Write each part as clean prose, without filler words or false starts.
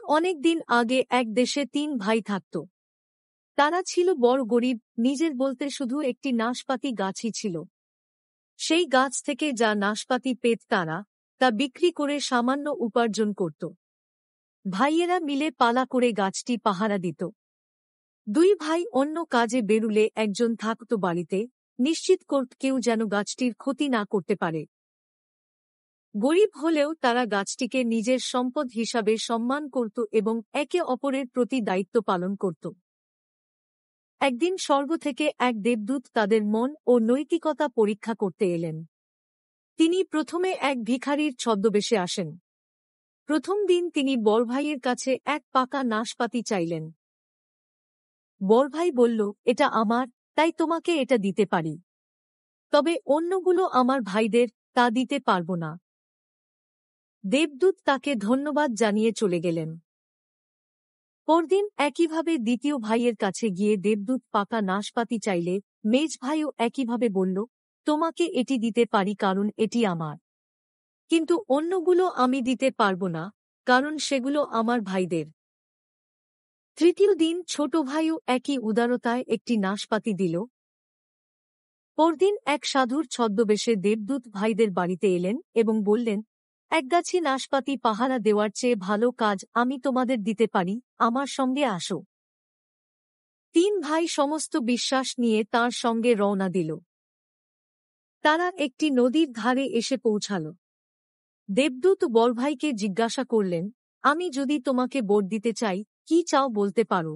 অনেক দিন আগে এক দেশে ৩ ভাই থাকত। তারা ছিল বড় গরিব, নিজের বলতে শুধু একটি নাশপাতি গাছই ছিল। সেই গাছ থেকে যা নাশপাতি পেত তারা তা বিক্রি করে সামান্য উপার্জন করত। ভাইয়েরা মিলে পালা করে গাছটি পাহারা দিত। ২ ভাই অন্য কাজে বেরুলে একজন থাকত বাড়িতে, নিশ্চিত করত কেউ যেন গাছটির ক্ষতি না করতে পারে। গরিব হলেও তারা গাছটিকে নিজের সম্পদ হিসাবে সম্মান করত এবং একে অপরের প্রতি দায়িত্ব পালন করত। একদিন স্বর্গ থেকে এক দেবদূত তাদের মন ও নৈতিকতা পরীক্ষা করতে এলেন। তিনি প্রথমে এক ভিখারির ছদ্মবেশে আসেন। প্রথম দিন তিনি বড়ভাইয়ের কাছে এক পাকা নাশপাতি চাইলেন। বড়ভাই বলল, এটা আমার, তাই তোমাকে এটা দিতে পারি। তবে অন্যগুলো আমার ভাইদের, তা দিতে পারব না। দেবদূত তাকে ধন্যবাদ জানিয়ে চলে গেলেন। পরদিন একইভাবে দ্বিতীয় ভাইয়ের কাছে গিয়ে দেবদূত পাকা নাশপাতি চাইলে মেজ ভাইও একইভাবে বলল, তোমাকে এটি দিতে পারি কারণ এটি আমার, কিন্তু অন্যগুলো আমি দিতে পারব না কারণ সেগুলো আমার ভাইদের। তৃতীয় দিন ছোট ভাইও একই উদারতায় একটি নাশপাতি দিল। পরদিন এক সাধুর ছদ্মবেশে দেবদূত ভাইদের বাড়িতে এলেন এবং বললেন, এক গাছি নাশপাতি পাহারা দেওয়ার চেয়ে ভালো কাজ আমি তোমাদের দিতে পারি, আমার সঙ্গে আসো। ৩ ভাই সমস্ত বিশ্বাস নিয়ে তাঁর সঙ্গে রওনা দিল। তারা একটি নদীর ধারে এসে পৌঁছাল। দেবদূত বড়ভাইকে জিজ্ঞাসা করলেন, আমি যদি তোমাকে বর দিতে চাই, কি চাও বলতে পারো।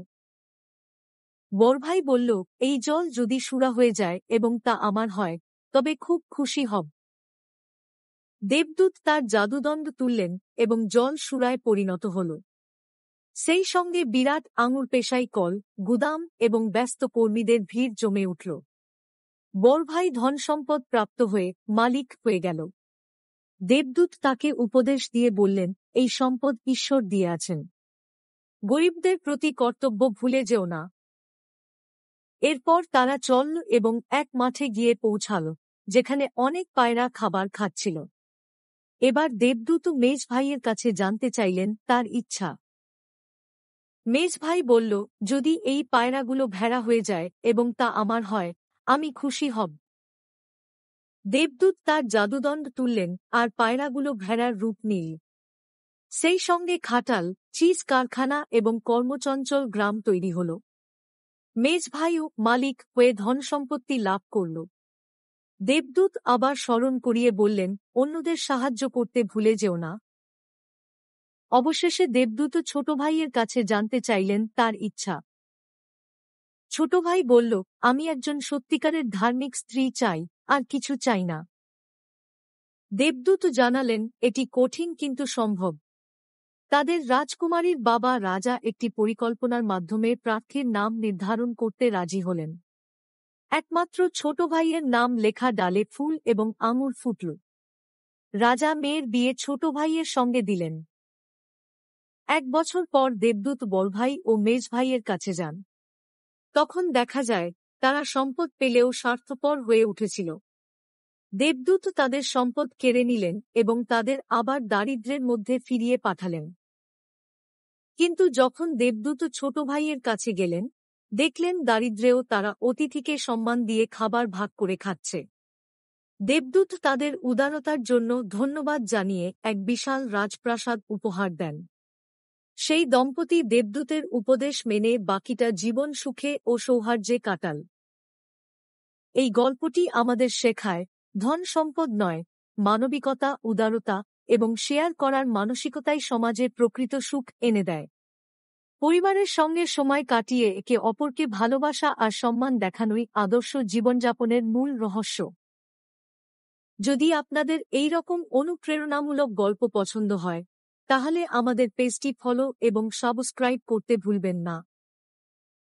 বড়ভাই বলল, এই জল যদি সুরা হয়ে যায় এবং তা আমার হয়, তবে খুব খুশি হব। দেবদূত তার জাদুদণ্ড তুললেন এবং জল সুরায় পরিণত হল। সেই সঙ্গে বিরাট আঙুর পেশাই কল, গুদাম এবং ব্যস্ত কর্মীদের ভিড় জমে উঠল। বড়ভাই ধনসম্পদ প্রাপ্ত হয়ে মালিক হয়ে গেল। দেবদূত তাকে উপদেশ দিয়ে বললেন, এই সম্পদ ঈশ্বর দিয়ে আছেন। গরিবদের প্রতি কর্তব্য ভুলে যেও না। এরপর তারা চলল এবং এক মাঠে গিয়ে পৌঁছাল, যেখানে অনেক পায়রা খাবার খাচ্ছিল। এবার দেবদূত মেজ ভাইয়ের কাছে জানতে চাইলেন তার ইচ্ছা। মেজ ভাই বলল, যদি এই পায়রাগুলো ভেড়া হয়ে যায় এবং তা আমার হয়, আমি খুশি হব। দেবদূত তার জাদুদণ্ড তুললেন আর পায়রাগুলো ভেড়ার রূপ নিল। সেই সঙ্গে খাটাল, চিজ কারখানা এবং কর্মচঞ্চল গ্রাম তৈরি হল। মেজ ভাইও মালিক হয়ে ধনসম্পত্তি লাভ করল। দেবদূত আবার স্মরণ করিয়ে বললেন, অন্যদের সাহায্য করতে ভুলে যেও না। অবশেষে দেবদূত ছোট ভাইয়ের কাছে জানতে চাইলেন তার ইচ্ছা। ছোট ভাই বলল, আমি একজন সত্যিকারের ধার্মিক স্ত্রী চাই, আর কিছু চাই না। দেবদূত জানালেন, এটি কঠিন কিন্তু সম্ভব। তাদের রাজকুমারীর বাবা রাজা একটি পরিকল্পনার মাধ্যমে প্রার্থীর নাম নির্ধারণ করতে রাজি হলেন। একমাত্র ছোট ভাইয়ের নাম লেখা ডালে ফুল এবং আঙুর ফুটল। রাজা মেয়ের বিয়ে ছোট ভাইয়ের সঙ্গে দিলেন। ১ বছর পর দেবদূত বড়ভাই ও মেজ ভাইয়ের কাছে যান। তখন দেখা যায় তারা সম্পদ পেলেও স্বার্থপর হয়ে উঠেছিল। দেবদূত তাদের সম্পদ কেড়ে নিলেন এবং তাদের আবার দারিদ্র্যের মধ্যে ফিরিয়ে পাঠালেন। কিন্তু যখন দেবদূত ছোট ভাইয়ের কাছে গেলেন, দেখলেন দারিদ্র্যেও তারা অতিথিকে সম্মান দিয়ে খাবার ভাগ করে খাচ্ছে। দেবদূত তাদের উদারতার জন্য ধন্যবাদ জানিয়ে এক বিশাল রাজপ্রাসাদ উপহার দেন। সেই দম্পতি দেবদূতের উপদেশ মেনে বাকিটা জীবন সুখে ও সৌহার্দ্যে কাটাল। এই গল্পটি আমাদের শেখায়, ধন সম্পদ নয়, মানবিকতা, উদারতা এবং শেয়ার করার মানসিকতাই সমাজে প্রকৃত সুখ এনে দেয়। পরিবারের সঙ্গে সময় কাটিয়ে একে অপরকে ভালোবাসা আর সম্মান দেখানোই আদর্শ জীবনযাপনের মূল রহস্য। যদি আপনাদের এই রকম অনুপ্রেরণামূলক গল্প পছন্দ হয়, তাহলে আমাদের পেজটি ফলো এবং সাবস্ক্রাইব করতে ভুলবেন না।